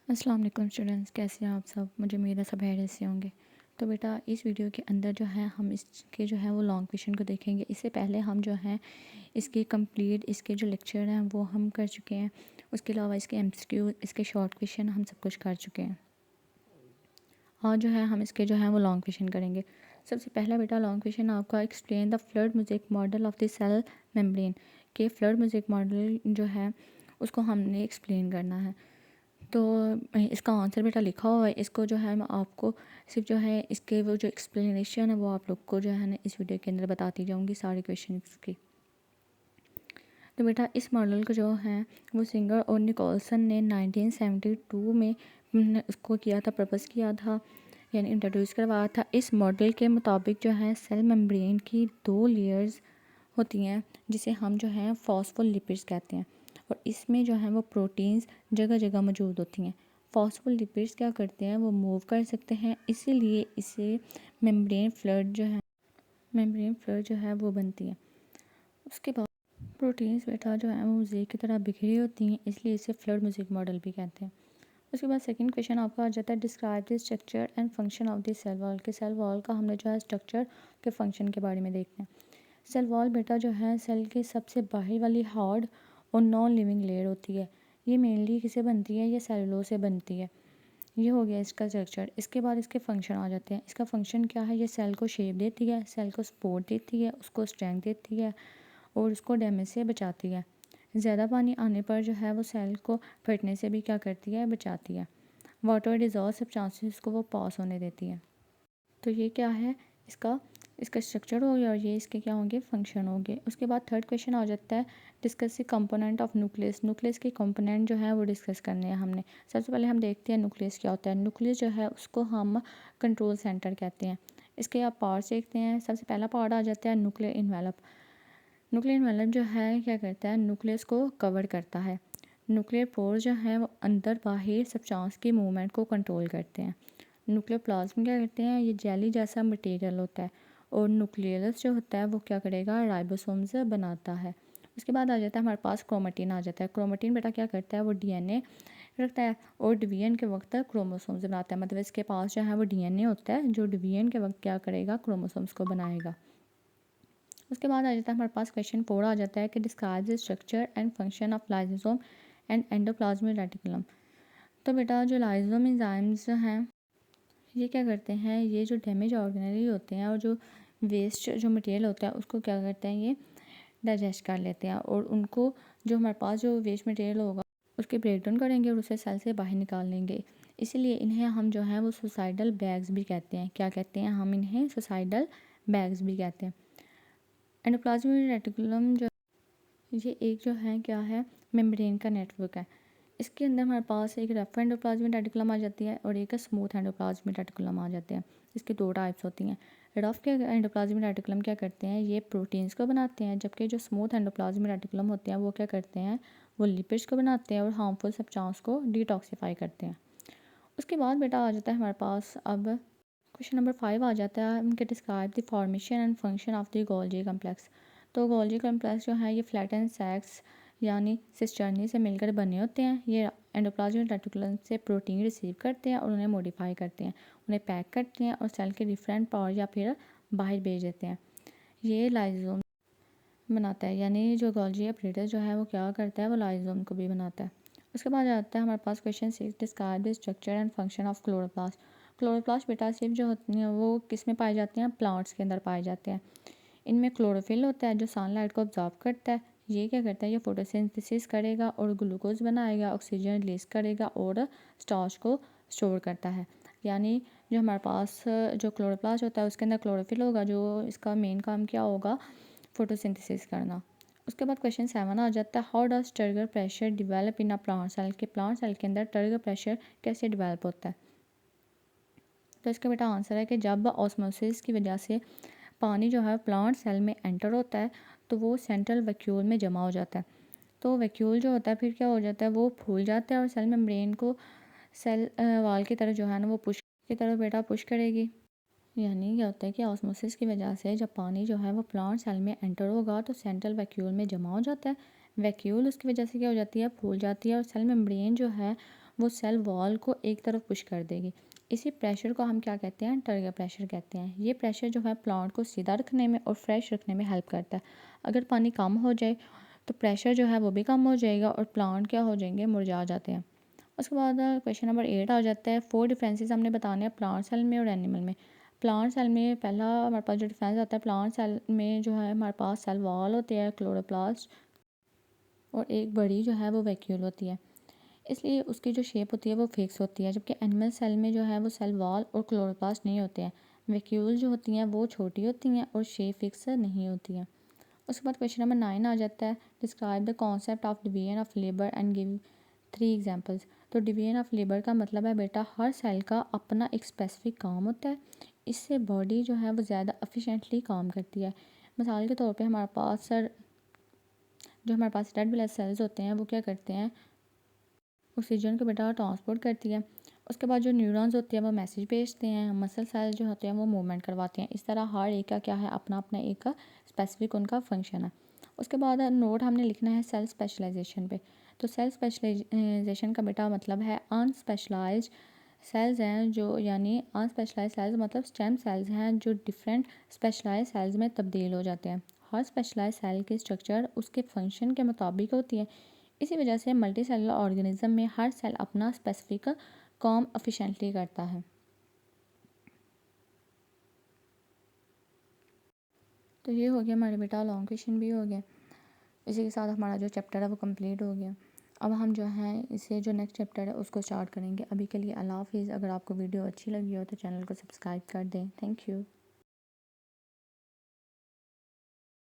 अस्सलाम वालेकुम स्टूडेंट्स, कैसे हैं आप सब। मुझे उम्मीद है सब खैरियत से होंगे। तो बेटा इस वीडियो के अंदर जो है हम इसके जो है वो लॉन्ग क्वेश्चन को देखेंगे। इससे पहले हम जो है इसके कंप्लीट इसके जो लेक्चर हैं वो हम कर चुके हैं। उसके अलावा इसके एमसीक्यू, इसके शॉर्ट क्वेश्चन हम सब कुछ कर चुके हैं। आज जो है हम इसके जो है वो लॉन्ग क्वेश्चन करेंगे। सबसे पहला बेटा लॉन्ग क्वेश्चन आपका, explain the fluid mosaic model of the cell membrane. के फ्लड म्यूजिक मॉडल जो है उसको हमने एक्सप्लेन करना है। तो इसका आंसर बेटा लिखा हुआ है। इसको जो है मैं आपको सिर्फ जो है इसके वो जो एक्सप्लेनेशन है वो आप लोग को जो है ना इस वीडियो के अंदर बताती जाऊंगी सारी क्वेश्चन की। तो बेटा इस मॉडल को जो है वो सिंगर और निकोलसन ने 1972 में उसको किया था, प्रपोज किया था, यानी इंट्रोड्यूस करवाया था। इस मॉडल के मुताबिक जो है सेल मेम्ब्रेन की 2 लेयर्स होती हैं जिसे हम जो है फॉस्फोलिपिड्स कहते हैं, और इसमें जो है वो प्रोटीन्स जगह जगह मौजूद होती हैं। फॉस्फोलिपिड्स क्या करते हैं, वो मूव कर सकते हैं, इसीलिए इसे मेम्ब्रेन फ्लड जो है वो बनती है। उसके बाद प्रोटीन्स बेटा जो है वो मोज़ेक की तरह बिखरी होती हैं, इसलिए इसे फ्लड म्यूजिक मॉडल भी कहते हैं। उसके बाद सेकंड क्वेश्चन आपका आ जाता है, describe the structure and function of the cell wall. के सेल वॉल का हमने जो है स्ट्रक्चर के फंक्शन के बारे में देखते हैं। सेल वॉल बेटा जो है सेल के सबसे बाहर वाली हार्ड और नॉन लिविंग लेयर होती है। ये मेनली किसे बनती है, ये सेलुलोज से बनती है। ये हो गया इसका स्ट्रक्चर। इसके बाद इसके फंक्शन आ जाते हैं। इसका फंक्शन क्या है, ये सेल को शेप देती है, सेल को सपोर्ट देती है, उसको स्ट्रेंथ देती है और उसको डैमेज से बचाती है। ज़्यादा पानी आने पर जो है वो सेल को फटने से भी क्या करती है, बचाती है। वाटर डिजॉल्व सब्सटेंसेस को वो पास होने देती है। तो ये क्या है, इसका इसका स्ट्रक्चर हो गया और ये इसके क्या होंगे, फंक्शन होंगे। उसके बाद थर्ड क्वेश्चन आ जाता है, discuss the component of nucleus. Nucleus के कंपोनेंट जो है वो डिस्कस करने हैं हमने। सबसे पहले हम देखते हैं न्यूक्लियस क्या होता है। न्यूक्लियस जो है उसको हम कंट्रोल सेंटर कहते हैं। इसके आप पार्ट्स देखते हैं। सबसे पहला पार्ट आ जाता है न्यूक्लियर इन्वेलप। न्यूक्लियर इन्वेलप जो है क्या करता है, न्यूक्लियस को कवर करता है। न्यूक्लियर पोर जो है वो अंदर बाहर सब्सटेंस की मूवमेंट को कंट्रोल करते हैं। न्यूक्लियर प्लाज्म क्या करते हैं, ये जेली जैसा मटेरियल होता है, और न्यूक्लियस जो होता है वो क्या करेगा, राइबोसोम्स बनाता है। उसके बाद आ जाता है हमारे पास क्रोमेटिन आ जाता है। क्रोमेटिन बेटा क्या करता है, वो डीएनए रखता है और डिवीजन के वक्त क्रोमोसोम्स बनाता है। मतलब इसके पास जो है वो डीएनए होता है जो डिवीजन के वक्त क्या करेगा, क्रोमोसोम्स को बनाएगा। उसके बाद आ जाता है हमारे पास क्वेश्चन 4 आ जाता है कि describe the structure and function of lysosome and endoplasmic reticulum. तो बेटा जो लाइसोसोम एंजाइम्स हैं ये क्या करते हैं, ये जो डैमेज ऑर्गेनेली होते हैं और जो वेस्ट जो मटेरियल होता है उसको क्या करते हैं, ये डाइजेस्ट कर लेते हैं, और उनको जो हमारे पास जो वेस्ट मटेरियल होगा उसके ब्रेक डाउन करेंगे और उसे सेल से बाहर निकाल लेंगे। इसीलिए इन्हें हम जो है वो सुसाइडल बैग्स भी कहते हैं। क्या कहते हैं, हम इन्हें सुसाइडल बैग्स भी कहते हैं। एंडोप्लाज्मिक रेटिकुलम जो ये एक जो है क्या है, मेम्ब्रेन का नेटवर्क है। इसके अंदर हमारे पास एक रफ एंडोप्लाज्मिक रेटिकुलम आ जाती है और एक स्मूथ एंडोप्लाज्मिक रेटिकुलम आ जाते हैं। इसकी 2 टाइप्स होती हैं। रफ के एंडोप्लाज्मिक रेटिकुलम क्या करते हैं, ये प्रोटीन्स को बनाते हैं, जबकि जो स्मूथ एंडोप्लाज्मिक रेटिकुलम होते हैं वो क्या करते हैं, वो लिपिड्स को बनाते हैं और हार्मफुल सब्सटेंस को डिटॉक्सिफाई करते हैं। उसके बाद बेटा आ जाता है हमारे पास अब क्वेश्चन नंबर 5 आ जाता है, उनके describe the formation and function of the Golgi complex. तो गोल्जी कम्प्लेक्स जो है ये फ्लैटन सैक्स यानी सिस्टर्नी से मिलकर बने होते हैं। ये एंडोप्लाज्मिक रेटिकुलम से प्रोटीन रिसीव करते हैं और उन्हें मॉडिफाई करते हैं, उन्हें पैक करते हैं और सेल के डिफरेंट पार्ट या फिर बाहर भेज देते हैं। ये लाइजोम बनाता है, यानी जो गोल्जी अपरेटस जो है वो क्या करता है, वो लाइजोम को भी बनाता है। उसके बाद आता है हमारे पास question 6, describe the structure and function of chloroplast. Chloroplast बेटा सिर्फ जो होती हैं वो किस में पाए जाते हैं, प्लांट्स के अंदर पाए जाते हैं। इनमें क्लोरोफिल होता है जो सनलाइट को ऑब्जॉर्व करता है। ये क्या करता है, ये फोटोसिंथेसिस करेगा और ग्लूकोज बनाएगा, ऑक्सीजन रिलीज करेगा और स्टार्च को स्टोर करता है। यानी जो हमारे पास जो क्लोरोप्लास्ट होता है उसके अंदर क्लोरोफिल होगा, जो इसका मेन काम क्या होगा, फोटोसिंथेसिस करना। उसके बाद क्वेश्चन 7 आ जाता है, how does turgor pressure develop in a plant cell. के प्लांट सेल के अंदर टर्गर प्रेशर कैसे डिवेलप होता है। तो इसका बेटा आंसर है कि जब ऑस्मोसिस की वजह से पानी जो है प्लांट सेल में एंटर होता है तो वो सेंट्रल वैक्यूल में जमा हो जाता है। तो वैक्यूल जो होता है फिर क्या हो जाता है, वो फूल जाता है और सेल मेम्ब्रेन को सेल वाल की तरफ जो है ना वो पुश की तरफ बेटा पुश करेगी। यानी क्या होता है कि ऑस्मोसिस की वजह से जब पानी जो है वो प्लांट सेल में एंटर होगा तो सेंट्रल वैक्यूल में जमा हो जाता है। वैक्यूल उसकी वजह से क्या हो जाती है, फूल जाती है और सेल मेम्ब्रेन जो है वो सेल वॉल को एक तरफ पुश कर देगी। इसी प्रेशर को हम क्या कहते हैं, टर्गर प्रेशर कहते हैं। ये प्रेशर जो है प्लांट को सीधा रखने में और फ्रेश रखने में हेल्प करता है। अगर पानी कम हो जाए तो प्रेशर जो है वो भी कम हो जाएगा और प्लांट क्या हो जाएंगे, मुरझा जाते हैं। उसके बाद क्वेश्चन नंबर 8 आ जाता है। 4 डिफरेंसेस हमने बताने हैं प्लांट सेल में और एनिमल में। प्लांट सेल में पहला हमारे पास जो डिफरेंस आता है, प्लांट सेल में जो है हमारे पास सेल वॉल होते हैं, क्लोरोप्लास्ट, और एक बड़ी जो है वो वैक्यूल होती है, इसलिए उसकी जो शेप होती है वो फिक्स होती है। जबकि एनिमल सेल में जो है वो सेल वॉल और क्लोरोप्लास्ट नहीं होते हैं, वैक्यूल जो होती हैं वो छोटी होती हैं और शेप फिक्स नहीं होती हैं। उसके बाद क्वेश्चन नंबर 9 आ जाता है। Describe the concept of division of labour and give 3 examples. तो डिवीजन ऑफ लेबर का मतलब है बेटा हर सेल का अपना एक स्पेसिफिक काम होता है, इससे बॉडी जो है वो ज़्यादा एफिशिएंटली काम करती है। मिसाल के तौर पे हमारे पास सर जो हमारे पास रेड ब्लड सेल्स होते हैं वो क्या करते हैं, ऑक्सीजन को बेटा ट्रांसपोर्ट करती है। उसके बाद जो न्यूरॉन्स होते हैं वो मैसेज भेजते हैं, मसल सेल जो होते हैं वो मूवमेंट करवाते हैं। इस तरह हर एक का क्या है, अपना अपना एक स्पेसिफिक उनका फंक्शन है। उसके बाद नोट हमने लिखना है सेल स्पेशलाइजेशन पे। तो सेल स्पेशलाइजेशन का बेटा मतलब है अनस्पेशलाइज्ड सेल्स हैं जो, यानी अनस्पेशलाइज्ड सेल्स मतलब स्टेम सेल्स हैं जो डिफरेंट स्पेशलाइज्ड सेल्स में तब्दील हो जाते हैं। हर स्पेशलाइज्ड सेल की स्ट्रक्चर उसके फंक्शन के मुताबिक होती है। इसी वजह से मल्टी सेलुलर ऑर्गेनिज्म में हर सेल अपना स्पेसिफिक काम एफिशिएंटली करता है। तो ये हो गया हमारे बेटा, लॉन्ग क्वेश्चन भी हो गया। इसी के साथ हमारा जो चैप्टर है वो कंप्लीट हो गया। अब हम जो है इसे जो नेक्स्ट चैप्टर है उसको स्टार्ट करेंगे। अभी के लिए अल्लाह हाफिज़। अगर आपको वीडियो अच्छी लगी हो तो चैनल को सब्सक्राइब कर दें। Thank you.